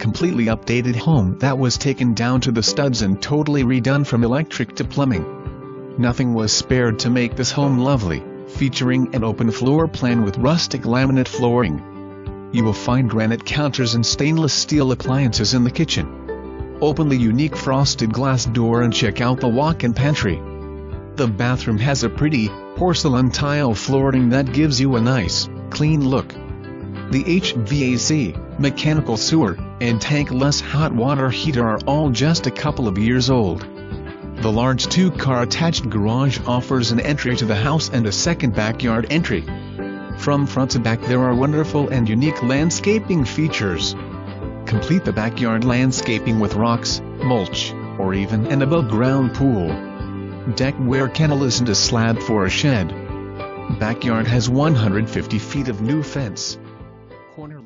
completely updated home that was taken down to the studs and totally redone from electric to plumbing. Nothing was spared to make this home lovely, featuring an open floor plan with rustic laminate flooring. You will find granite counters and stainless steel appliances in the kitchen. Open the unique frosted glass door and check out the walk-in pantry. The bathroom has a pretty, porcelain tile flooring that gives you a nice, clean look. The HVAC, mechanical sewer, and tankless hot water heater are all just a couple of years old. The large 2-car attached garage offers an entry to the house and a second backyard entry. From front to back there are wonderful and unique landscaping features. Complete the backyard landscaping with rocks, mulch, or even an above-ground pool. Deck where kennel isn't a slab for a shed. Backyard has 150 feet of new fence. Corner